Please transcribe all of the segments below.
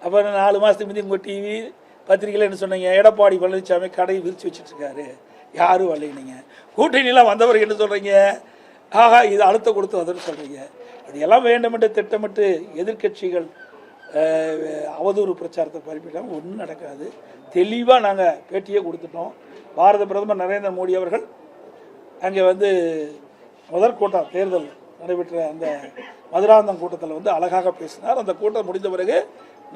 அப்போ 4 மாதத்துக்கு முந்தி உங்கள் டிவி பத்திரிகையில் என்ன சொன்னீங்க, எடப்பாடி பழனிசாமி கடையை விரித்து வச்சுட்ருக்காரு, யாரும் வரலைங்க. கூட்டணியெலாம் வந்தவர்கள் என்ன சொல்கிறீங்க, ஆகா இது அழுத்த கொடுத்து வந்துன்னு சொல்கிறீங்க. இதெல்லாம் வேண்டுமென்று திட்டமிட்டு எதிர்கட்சிகள் அவதூறு பிரச்சாரத்தை பரப்பிட்டாங்க. ஒன்றும் நடக்காது. தெளிவாக நாங்கள் பேட்டியே கொடுத்துட்டோம். பாரத பிரதமர் நரேந்திர மோடி அவர்கள் அங்கே வந்து முதற்கூட்டம் தேர்தல் நடைபெற்ற அந்த மதுராந்தகம் கூட்டத்தில் வந்து அழகாக பேசினார். அந்த கூட்டம் முடிந்த பிறகு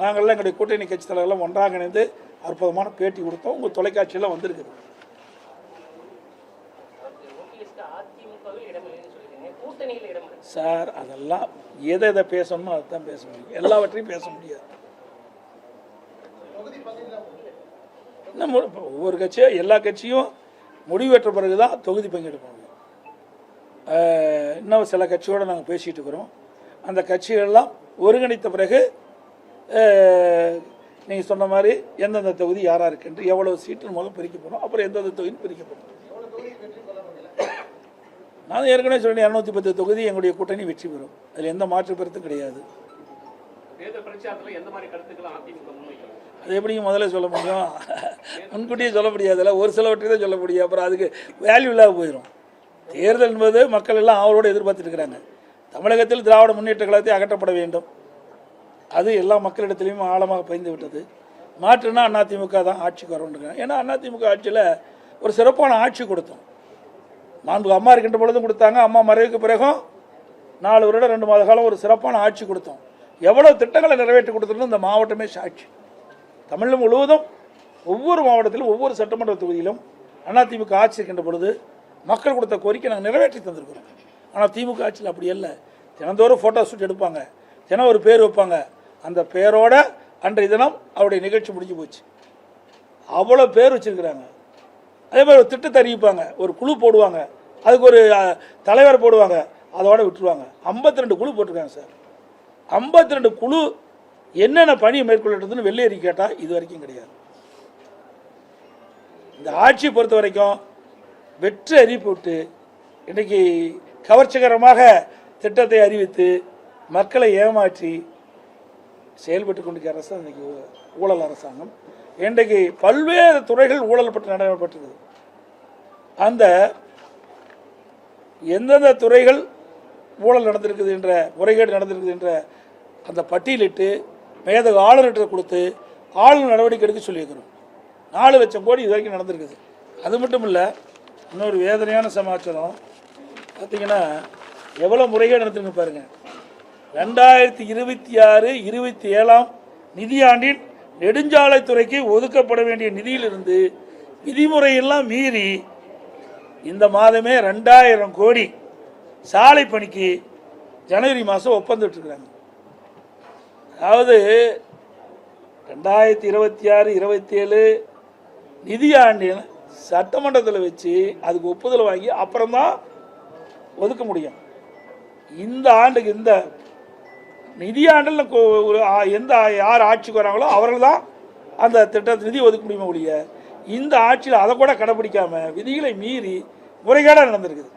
நாங்கள்லாம் எங்களுடைய கூட்டணி கட்சி தலைவர்கள்லாம் ஒன்றாக இணைந்து அற்புதமான பேட்டி கொடுத்தோம். உங்கள் தொலைக்காட்சியெல்லாம் வந்திருக்குது. சார் அதெல்லாம் எதை பேசணுமோ அதுதான் பேச முடியும், எல்லாவற்றையும் பேச முடியாது. ஒவ்வொரு கட்சியும் எல்லா கட்சியும் முடிவெற்ற பிறகு தான் தொகுதி பங்கெடுப்பாங்க. இன்னும் சில கட்சியோடு நாங்கள் பேசிகிட்டு இருக்கிறோம். அந்த கட்சிகள்லாம் ஒருங்கிணைத்த பிறகு நீங்கள் சொன்ன மாதிரி எந்தெந்த தொகுதி யாராக இருக்குன்று எவ்வளோ சீட்டு முதல் பிரிக்க போகிறோம், அப்புறம் எந்தெந்த தொகுதி பிரிக்க போகிறோம். நான் ஏற்கனவே சொன்னேன் 210 தொகுதி எங்களுடைய கூட்டணி வெற்றி பெறும். அதில் எந்த மாற்று கருத்தும் கிடையாது. அது எப்படி முதல்ல சொல்ல முடியும், முன்கூட்டியே சொல்ல முடியாதுல்ல. ஒரு சிலவற்றை தான் சொல்ல முடியும், அப்புறம் அதுக்கு வேல்யூ இல்லாத போயிடும். தேர்தல் என்பது மக்கள் எல்லாம் அவரோடு எதிர்பார்த்துட்டு இருக்கிறாங்க. தமிழகத்தில் திராவிட முன்னேற்ற கழகத்தை அகற்றப்பட வேண்டும், அது எல்லா மக்களிடத்திலையும் ஆழமாக பயந்து விட்டது. மாற்றுனா அதிமுக தான் ஆட்சிக்கு வரணுங்க. ஏன்னா அதிமுக ஆட்சியில் ஒரு சிறப்பான ஆட்சி கொடுத்தோம். நான்கு அம்மா இருக்கின்ற பொழுதும் கொடுத்தாங்க, அம்மா மறைவுக்கு பிறகும் 4 வருடம் 2 மாத காலம் ஒரு சிறப்பான ஆட்சி கொடுத்தோம். எவ்வளோ திட்டங்களை நிறைவேற்றி கொடுத்துருந்தோம் இந்த மாவட்டமே சாட்சி. தமிழ் முழுவதும் ஒவ்வொரு மாவட்டத்திலும் ஒவ்வொரு சட்டமன்ற தொகுதியிலும் அதிமுக ஆட்சி இருக்கின்ற பொழுது மக்கள் கொடுத்த கோரிக்கை நாங்கள் நிறைவேற்றி தந்திருக்கிறோம். ஆனால் திமுக ஆட்சியில் அப்படி இல்லை. தினந்தோறும் ஃபோட்டோ ஷூட் எடுப்பாங்க, தினம் ஒரு பேர் வைப்பாங்க. அந்த பேரோட அன்றைய தினம் அவருடைய நிகழ்ச்சி முடிஞ்சு போச்சு. அவ்வளோ பேர் வச்சுருக்கிறாங்க. அதே மாதிரி ஒரு திட்டத்தை அறிவிப்பாங்க, ஒரு குழு போடுவாங்க, அதுக்கு ஒரு தலைவர் போடுவாங்க, அதோட விட்டுருவாங்க. 52 குழு போட்டிருக்காங்க சார். 52 குழு என்னென்ன பணியை மேற்கொள்ளட்டுன்னு வெள்ளை அறிக்கை கேட்டால் இது வரைக்கும் கிடையாது. இந்த ஆட்சியை பொறுத்த வரைக்கும் வெற்றி அறிவிப்பு விட்டு இன்றைக்கி கவர்ச்சிகரமாக திட்டத்தை அறிவித்து மக்களை ஏமாற்றி செயல்பட்டு கொண்டிருக்கிற அரசு இன்றைக்கி ஊழல் அரசாங்கம். இன்றைக்கு பல்வேறு துறைகள் ஊழல் பற்றி நடைபெற்றிருக்குது. அந்த எந்தெந்த துறைகள் ஊழல் நடந்திருக்குது என்ற முறைகேடு நடந்திருக்குது என்ற அந்த பட்டியலிட்டு மேதகு ஆளுநர்கிட்ட கொடுத்து ஆளுநர் நடவடிக்கை எடுக்க சொல்லியிருக்கிறோம். 4 லட்சம் கோடி இது வரைக்கும் நடந்திருக்குது. அது மட்டும் இல்லை, இன்னொரு வேதனையான சமாச்சாரம் பார்த்தீங்கன்னா எவ்வளோ முறைகேடு நடந்திருக்கு பாருங்கள். 2026-27 நிதியாண்டில் நெடுஞ்சாலைத்துறைக்கு ஒதுக்கப்பட வேண்டிய நிதியிலிருந்து விதிமுறையெல்லாம் மீறி இந்த மாதமே 2000 கோடி சாலை பணிக்கு ஜனவரி மாதம் ஒப்பந்தம் விட்டுருக்குறாங்க. அதாவது 2026-27 நிதியாண்டில் சட்டமன்றத்தில் வச்சு அதுக்கு ஒப்புதல் வாங்கி அப்புறம்தான் ஒதுக்க முடியும். இந்த ஆண்டுக்கு இந்த நிதியாண்டில் எந்த யார் ஆட்சிக்கு வராங்களோ அவர்கள் தான் அந்த திட்டத்தை நிதி ஒதுக்க முடியுமா ஒழிய இந்த ஆட்சியில் அதை கூட கடைப்பிடிக்காமல் விதிகளை மீறி முறைகேடாக நடந்திருக்குது.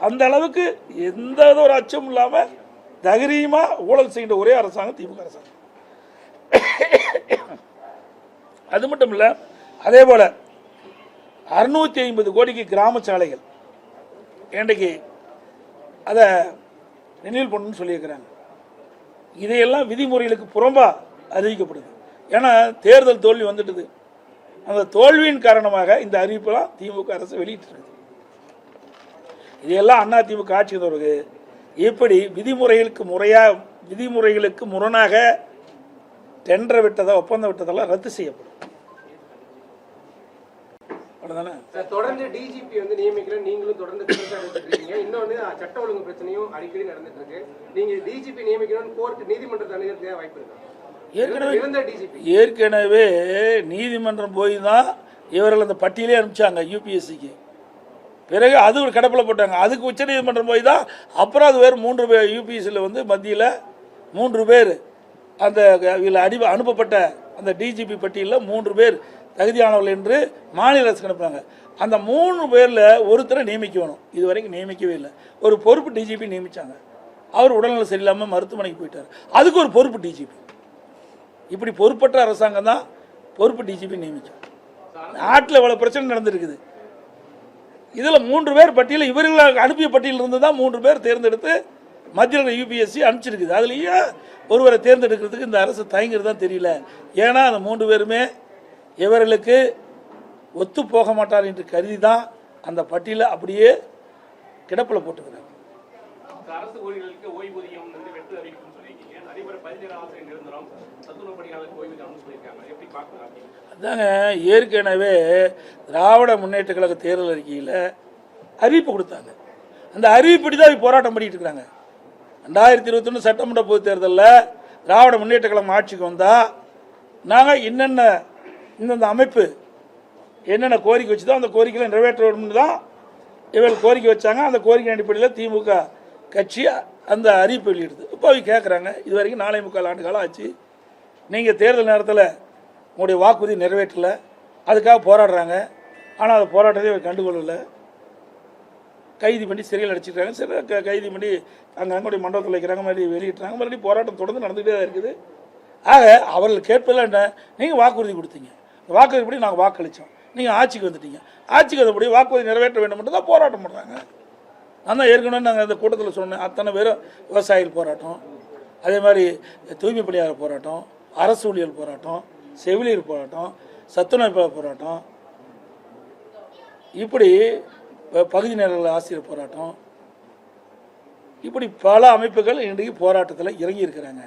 அந்த அளவுக்கு எந்த ஒரு அச்சமும் இல்லாமல் தைரியமாக ஊழல் செய்கின்ற ஒரே அரசாங்கம் திமுக அரசாங்கம். அது மட்டும் இல்லை, அதே போல் 650 கோடிக்கு கிராம சாலைகள் இன்றைக்கு அதை ரினியூல் பண்ணணும்னு சொல்லியிருக்கிறாங்க. இதையெல்லாம் விதிமுறைகளுக்கு புறம்பாக அறிவிக்கப்படுது. ஏன்னா தேர்தல் தோல்வி வந்துட்டுது. அந்த தோல்வியின் காரணமாக இந்த அறிவிப்பெல்லாம் திமுக அரசு வெளியிட்டிருக்கு. இதையெல்லாம் அதிமுக ஆட்சி வந்தவருக்கு எப்படி விதிமுறைகளுக்கு முரணாக டெண்டர் விட்டதை ஒப்பந்தம் விட்டதெல்லாம் ரத்து செய்யப்படும். தொடர்ந்து டிஜிபி வந்து நியமிக்கிற நீங்களும் தொடர்ந்து இன்னொன்னு சட்ட ஒழுங்கு பிரச்சனையும் அடிக்கடி நடந்துட்டு இருக்கு. நீங்க டிஜிபி நியமிக்கணும்னு கோர்ட் நீதிமன்றத்தை அணுகிறதுக்கு வாய்ப்பு இருக்கா? ஏற்கனவே நீதிமன்றம் போய் தான் இவர்கள் அந்த பட்டியலே அனுப்பிச்சாங்க யூபிஎஸ்சிக்கு. பிறகு அது ஒரு கடப்பில் போட்டாங்க. அதுக்கு உச்ச நீதிமன்றம் போய் தான் அப்புறம் அது வேறு 3 பேர் யூபிஎஸ்சியில் வந்து மத்தியில் 3 பேர் அந்த அனுப்பப்பட்ட அந்த டிஜிபி பட்டியலில் 3 பேர் தகுதியானவர்கள் என்று மாநில அரசுக்கு அனுப்புகிறாங்க. அந்த 3 பேரில் ஒருத்தரை நியமிக்க வேணும். இது வரைக்கும் நியமிக்கவே இல்லை. ஒரு பொறுப்பு டிஜிபி நியமித்தாங்க. அவர் உடல்நலம் சரியில்லாமல் மருத்துவமனைக்கு போயிட்டார். அதுக்கு ஒரு பொறுப்பு டிஜிபி. இப்படி பொறுப்பற்ற அரசாங்கம் தான் பொறுப்பு டிஜிபி நியமிக்கும். நாட்டில் இவ்வளோ பிரச்சனை நடந்திருக்குது. இதில் 3 பேர் பட்டியல் இவர்கள் அனுப்பிய பட்டியலில் இருந்து தான் 3 பேர் தேர்ந்தெடுத்து மத்திய யூபிஎஸ்சி அனுப்பிச்சிருக்குது. அதுலேயே ஒருவரை தேர்ந்தெடுக்கிறதுக்கு இந்த அரசு தயங்குறது தான் தெரியல. ஏன்னா அந்த 3 பேருமே இவர்களுக்கு ஒத்து போக மாட்டார் என்று கருதி தான் அந்த பட்டியலை அப்படியே கிடப்பில் போட்டுக்கிறாங்க. அரசு ஊழியர்களுக்கு ஓய்வூதியம் வெற்றி அறிவிக்கும் சொல்லியிருக்கீங்க. அதே மாதிரி 17 ஆசிரியர் நிரந்தரம் சத்துணவு பணியாளருக்கு ஓய்வூதியம் சொல்லியிருக்காங்க. எப்படி பார்க்கலாம்? அதாங்க, ஏற்கனவே திராவிட முன்னேற்ற கழக தேர்தல் அறிக்கையில் அறிவிப்பு கொடுத்தாங்க. அந்த அறிவிப்படி தான் போராட்டம் பண்ணிட்டு இருக்கிறாங்க. 2021 சட்டமன்ற பொதுத் தேர்தலில் திராவிட முன்னேற்ற கழகம் ஆட்சிக்கு வந்தால் நாங்கள் இந்தந்த அமைப்பு என்னென்ன கோரிக்கை வச்சுதோ அந்த கோரிக்கைகளை நிறைவேற்ற வேணும்னு தான் இவர்கள் கோரிக்கை வச்சாங்க. அந்த கோரிக்கை அடிப்படையில் திமுக கட்சி அந்த அறிவிப்பு வெளியிடுது. இப்போ அவங்க கேட்குறாங்க, இது வரைக்கும் 4.25 ஆண்டு காலம் ஆச்சு, நீங்கள் தேர்தல் நேரத்தில் உங்களுடைய வாக்குறுதி நிறைவேற்றலை, அதுக்காக போராடுறாங்க. ஆனால் அந்த போராட்டத்தை இவர் கண்டுகொள்ளலை. கைது பண்ணி சிறையில் அடிச்சிருக்காங்க. சரி, கைது பண்ணி அங்கங்களுடைய மண்டபத்தில் வைக்கிறாங்க, மறுபடியும் வெளியிட்டுறாங்க. மறுபடியும் போராட்டம் தொடர்ந்து நடந்துகிட்டே தான் இருக்குது. ஆக அவர்கள் கேட்பதில் என்ன, நீங்கள் வாக்குறுதி கொடுத்தீங்க, வாக்குறுதிப்படி நாங்கள் வாக்களித்தோம், நீங்கள் ஆட்சிக்கு வந்துட்டீங்க, ஆட்சிக்கு வந்தபடி வாக்குறுதி நிறைவேற்ற வேண்டும் என்று தான் போராட்டம் பண்ணுறாங்க. நான் தான் ஏற்கனவே நாங்கள் அந்த கூட்டத்தில் சொன்னேன், அத்தனை பேரும் விவசாயிகள் போராட்டம், அதே மாதிரி தூய்மை பணியாளர் போராட்டம், அரசு ஊழியர் போராட்டம், செவிலியர் போராட்டம், சத்துணவு போராட்டம், இப்படி பகுதி நேர ஆசிரியர் போராட்டம், இப்படி பல அமைப்புகள் இன்றைக்கு போராட்டத்தில் இறங்கி இருக்கிறாங்க.